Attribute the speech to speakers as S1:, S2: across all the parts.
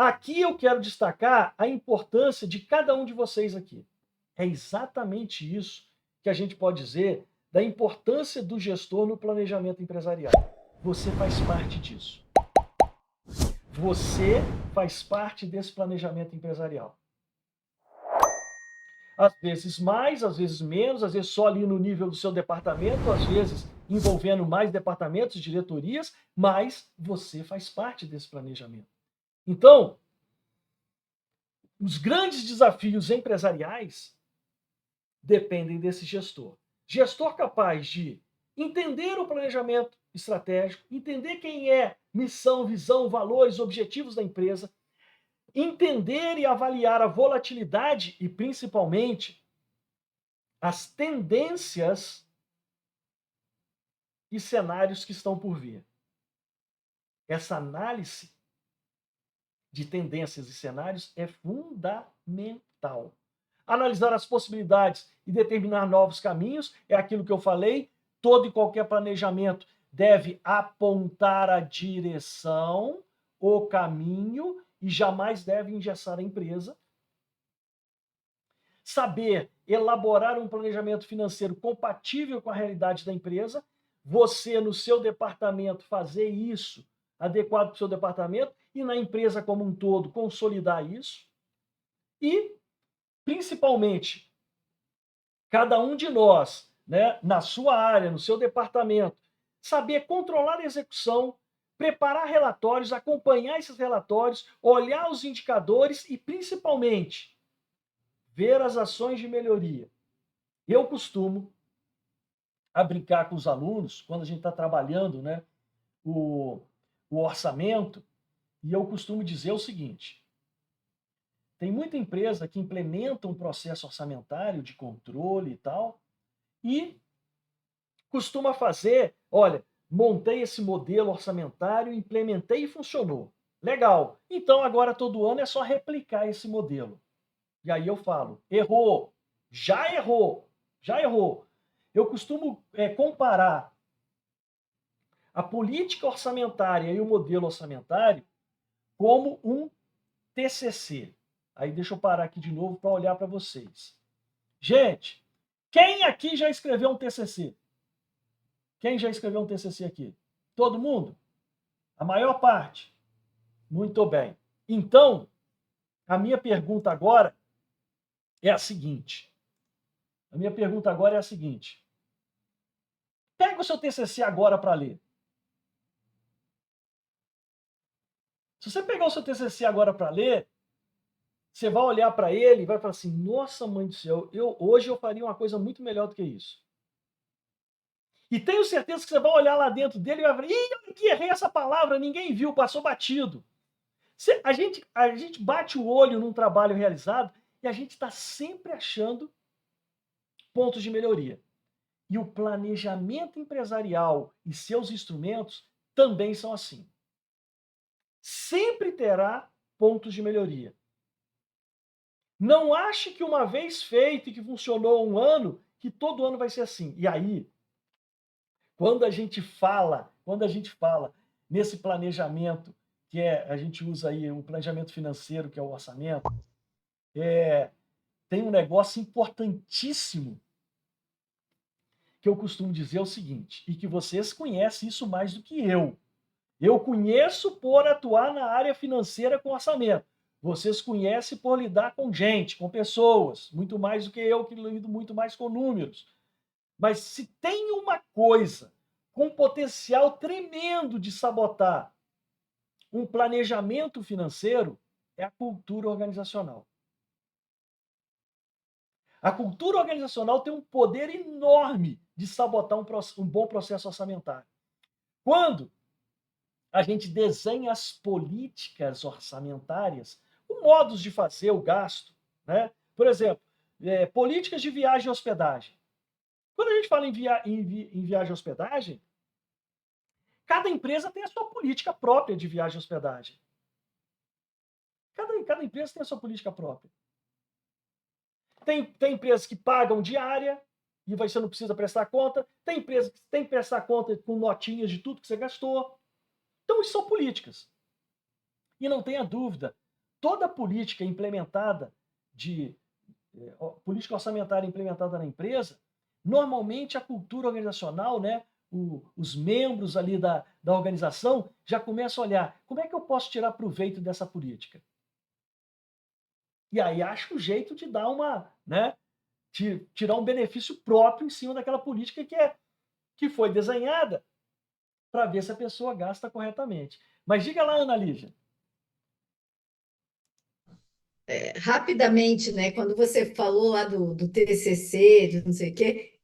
S1: Aqui eu quero destacar a importância de cada um de vocês aqui. É exatamente isso que a gente pode dizer da importância do gestor no planejamento empresarial. Você faz parte disso. Você faz parte desse planejamento empresarial. Às vezes mais, às vezes menos, às vezes só ali no nível do seu departamento, às vezes envolvendo mais departamentos, diretorias, mas você faz parte desse planejamento. Então, os grandes desafios empresariais dependem desse gestor. Gestor capaz de entender o planejamento estratégico, entender quem é missão, visão, valores, objetivos da empresa, entender e avaliar a volatilidade e, principalmente, as tendências e cenários que estão por vir. Essa análise de tendências e cenários é fundamental. Analisar as possibilidades e determinar novos caminhos é aquilo que eu falei. Todo e qualquer planejamento deve apontar a direção, o caminho e jamais deve engessar a empresa. Saber elaborar um planejamento financeiro compatível com a realidade da empresa. Você, no seu departamento, fazer isso adequado para o seu departamento e na empresa como um todo, consolidar isso. E, principalmente, cada um de nós, né, na sua área, no seu departamento, saber controlar a execução, preparar relatórios, acompanhar esses relatórios, olhar os indicadores e, principalmente, ver as ações de melhoria. Eu costumo brincar com os alunos, quando a gente está trabalhando, né, o orçamento, e eu costumo dizer o seguinte: tem muita empresa que implementa um processo orçamentário de controle e tal, e costuma fazer, olha, montei esse modelo orçamentário, implementei e funcionou. Legal. Então agora todo ano é só replicar esse modelo. E aí eu falo, errou, já errou, já errou. Eu costumo comparar a política orçamentária e o modelo orçamentário como um TCC. Aí deixa eu parar aqui de novo para olhar para vocês. Gente, quem aqui já escreveu um TCC? Quem já escreveu um TCC aqui? Todo mundo? A maior parte? Muito bem. Então, a minha pergunta agora é a seguinte. Pega o seu TCC agora para ler. Se você pegar o seu TCC agora para ler, você vai olhar para ele e vai falar assim: nossa, mãe do céu, hoje eu faria uma coisa muito melhor do que isso. E tenho certeza que você vai olhar lá dentro dele e vai falar: ih, eu aqui errei essa palavra, ninguém viu, passou batido. A gente bate o olho num trabalho realizado e a gente está sempre achando pontos de melhoria. E o planejamento empresarial e seus instrumentos também são assim. Sempre terá pontos de melhoria. Não ache que uma vez feito e que funcionou um ano, que todo ano vai ser assim. E aí, quando a gente fala nesse planejamento, a gente usa aí o planejamento financeiro, que é o orçamento, tem um negócio importantíssimo que eu costumo dizer o seguinte, e que vocês conhecem isso mais do que eu. Eu conheço por atuar na área financeira com orçamento. Vocês conhecem por lidar com gente, com pessoas, muito mais do que eu, que lido muito mais com números. Mas se tem uma coisa com potencial tremendo de sabotar um planejamento financeiro, é a cultura organizacional. A cultura organizacional tem um poder enorme de sabotar um bom processo orçamentário. Quando a gente desenha as políticas orçamentárias, os modos de fazer o gasto, né? Por exemplo, políticas de viagem e hospedagem. Quando a gente fala em viagem e hospedagem, cada empresa tem a sua política própria de viagem e hospedagem. Cada empresa tem a sua política própria. Tem empresas que pagam diária e você não precisa prestar conta. Tem empresas que tem que prestar conta com notinhas de tudo que você gastou. Então, isso são políticas. E não tenha dúvida, toda política implementada política orçamentária implementada na empresa, normalmente a cultura organizacional, né, os membros ali da organização já começam a olhar como é que eu posso tirar proveito dessa política. E aí acha um jeito de dar né, de tirar um benefício próprio em cima daquela política que foi desenhada para ver se a pessoa gasta corretamente. Mas diga lá, Ana Lígia.
S2: Rapidamente, né? Quando você falou lá do TCC, de não sei o quê,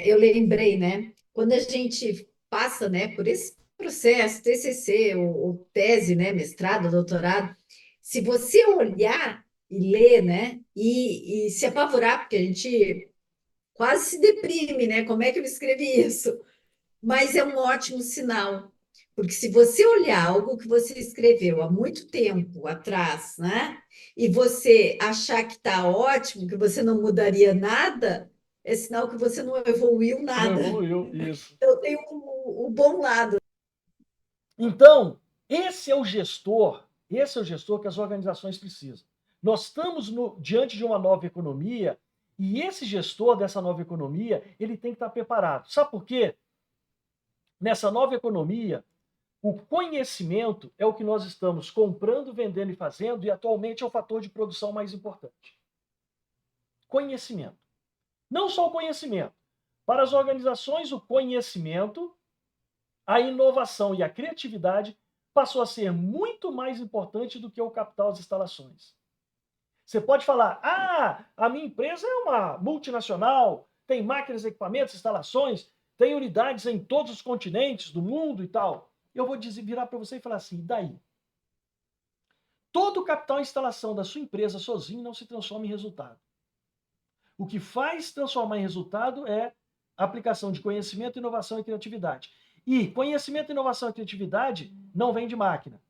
S2: eu lembrei, né? Quando a gente passa, né, por esse processo, TCC, ou tese, né, mestrado, doutorado, se você olhar e ler, né, e se apavorar, porque a gente quase se deprime, né? Como é que eu escrevi isso? Mas é um ótimo sinal, porque se você olhar algo que você escreveu há muito tempo atrás, né, e você achar que está ótimo, que você não mudaria nada, é sinal que você não evoluiu
S1: Não
S2: nada.
S1: evoluiu, isso.
S2: Então, tem o bom lado.
S1: Então, esse é o gestor que as organizações precisam. Nós estamos diante de uma nova economia e esse gestor dessa nova economia, ele tem que estar preparado. Sabe por quê? Nessa nova economia, o conhecimento é o que nós estamos comprando, vendendo e fazendo e atualmente é o fator de produção mais importante. Conhecimento. Não só o conhecimento. Para as organizações, o conhecimento, a inovação e a criatividade passou a ser muito mais importante do que o capital das instalações. Você pode falar, a minha empresa é uma multinacional, tem máquinas, equipamentos, instalações, tem unidades em todos os continentes do mundo e tal. Eu vou virar para você e falar assim, e daí? Todo o capital e instalação da sua empresa sozinho não se transforma em resultado. O que faz transformar em resultado é a aplicação de conhecimento, inovação e criatividade. E conhecimento, inovação e criatividade não vem de máquina,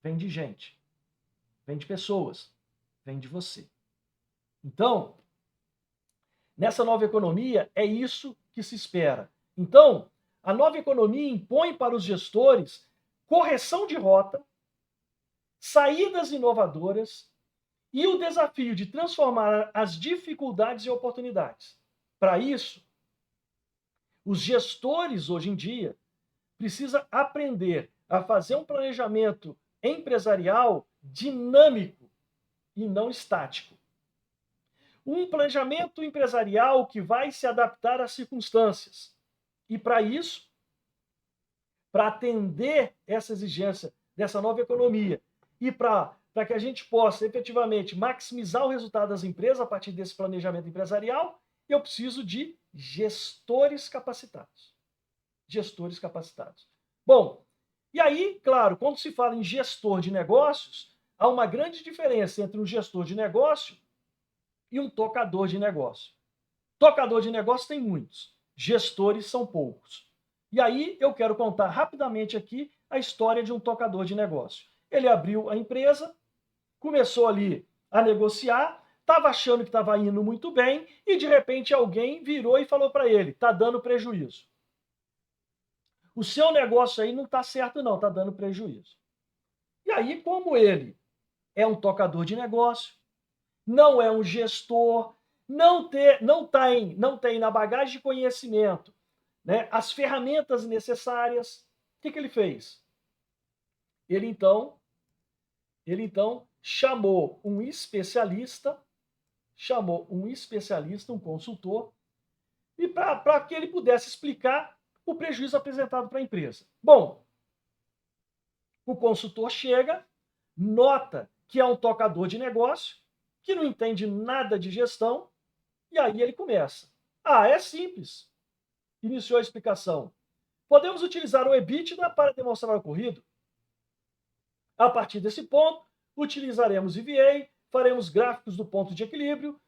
S1: vem de gente, vem de pessoas, vem de você. Então, nessa nova economia, é isso que se espera. Então, a nova economia impõe para os gestores correção de rota, saídas inovadoras e o desafio de transformar as dificuldades em oportunidades. Para isso, os gestores hoje em dia precisam aprender a fazer um planejamento empresarial dinâmico e não estático. Um planejamento empresarial que vai se adaptar às circunstâncias. E para isso, para atender essa exigência dessa nova economia e para que a gente possa efetivamente maximizar o resultado das empresas a partir desse planejamento empresarial, eu preciso de gestores capacitados. Gestores capacitados. Bom, e aí, claro, quando se fala em gestor de negócios, há uma grande diferença entre um gestor de negócio e um tocador de negócio. Tocador de negócio tem muitos, gestores são poucos. E aí eu quero contar rapidamente aqui a história de um tocador de negócio. Ele abriu a empresa, começou ali a negociar, estava achando que estava indo muito bem e de repente alguém virou e falou para ele: está dando prejuízo. O seu negócio aí não está certo, não, está dando prejuízo. E aí, como ele é um tocador de negócio, não é um gestor, não tem na bagagem de conhecimento, né, as ferramentas necessárias, o que ele fez? Ele então, chamou um especialista, um consultor, e para que ele pudesse explicar o prejuízo apresentado para a empresa. Bom, o consultor chega, nota que é um tocador de negócio, que não entende nada de gestão, e aí ele começa. É simples. Iniciou a explicação. Podemos utilizar o EBITDA para demonstrar o ocorrido. A partir desse ponto, utilizaremos EVA, faremos gráficos do ponto de equilíbrio,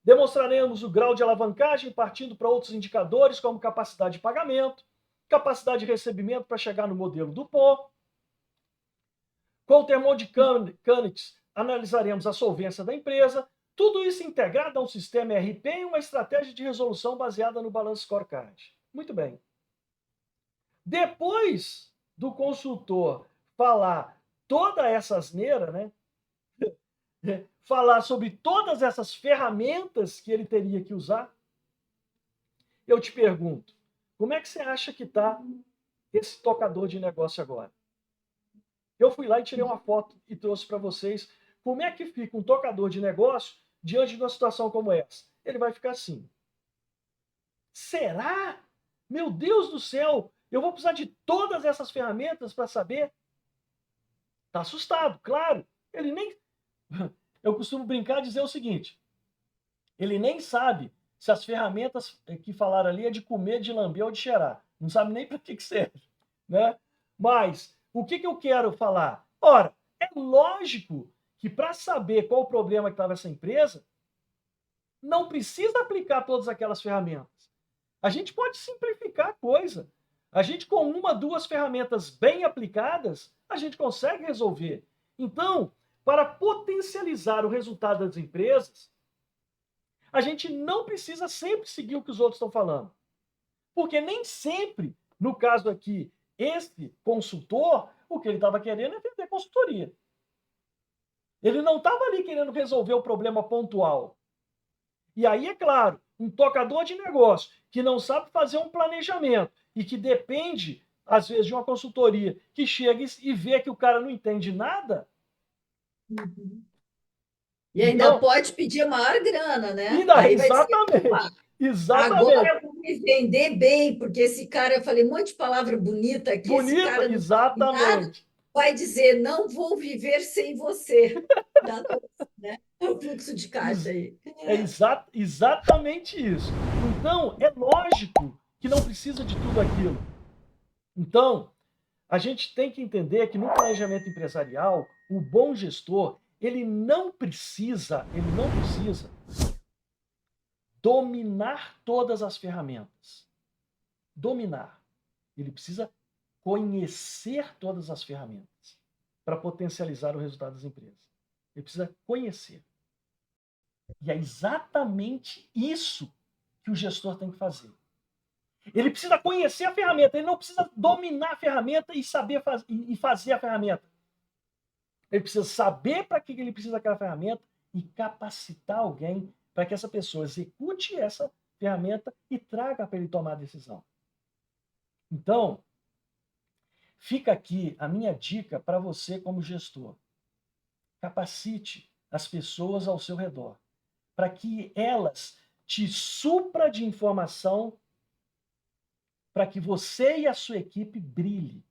S1: demonstraremos o grau de alavancagem partindo para outros indicadores, como capacidade de pagamento, capacidade de recebimento para chegar no modelo do POM. Com o termo de Canitz, analisaremos a solvência da empresa, tudo isso integrado a um sistema ERP e uma estratégia de resolução baseada no Balance Scorecard. Muito bem. Depois do consultor falar toda essa asneira, né, falar sobre todas essas ferramentas que ele teria que usar, eu te pergunto, como é que você acha que está esse tocador de negócio agora? Eu fui lá e tirei uma foto e trouxe para vocês como é que fica um tocador de negócio diante de uma situação como essa. Ele vai ficar assim. Será? Meu Deus do céu! Eu vou precisar de todas essas ferramentas para saber? Está assustado, claro. Ele nem. Eu costumo brincar e dizer o seguinte: ele nem sabe se as ferramentas que falaram ali é de comer, de lamber ou de cheirar. Não sabe nem para que serve, né? Mas o que eu quero falar? Ora, é lógico que para saber qual o problema que estava essa empresa, não precisa aplicar todas aquelas ferramentas. A gente pode simplificar a coisa. A gente, com uma, duas ferramentas bem aplicadas, a gente consegue resolver. Então, para potencializar o resultado das empresas, a gente não precisa sempre seguir o que os outros estão falando. Porque nem sempre, no caso aqui, este consultor, o que ele estava querendo é vender consultoria. Ele não estava ali querendo resolver o problema pontual. E aí, é claro, um tocador de negócio que não sabe fazer um planejamento e que depende, às vezes, de uma consultoria que chega e vê que o cara não entende nada.
S2: Uhum. E ainda
S1: Então,
S2: pode pedir a maior grana, né?
S1: ainda,
S2: Aí vai dizer,
S1: exatamente,
S2: opa,
S1: exatamente.
S2: agora eu vou me vender bem, porque esse cara, eu falei um monte de palavra bonita aqui, esse
S1: Bonita,
S2: cara não sabe nada,
S1: exatamente.
S2: vai dizer, não vou viver sem você. Dá, né? É o fluxo de caixa aí.
S1: É exatamente isso. Então, é lógico que não precisa de tudo aquilo. Então, a gente tem que entender que no planejamento empresarial, o bom gestor, ele não precisa dominar todas as ferramentas. Dominar. Ele precisa conhecer todas as ferramentas para potencializar o resultado das empresas. Ele precisa conhecer. E é exatamente isso que o gestor tem que fazer. Ele precisa conhecer a ferramenta, ele não precisa dominar a ferramenta e saber fazer a ferramenta. Ele precisa saber para que ele precisa daquela ferramenta e capacitar alguém para que essa pessoa execute essa ferramenta e traga para ele tomar a decisão. Então, fica aqui a minha dica para você como gestor. Capacite as pessoas ao seu redor para que elas te supra de informação para que você e a sua equipe brilhe.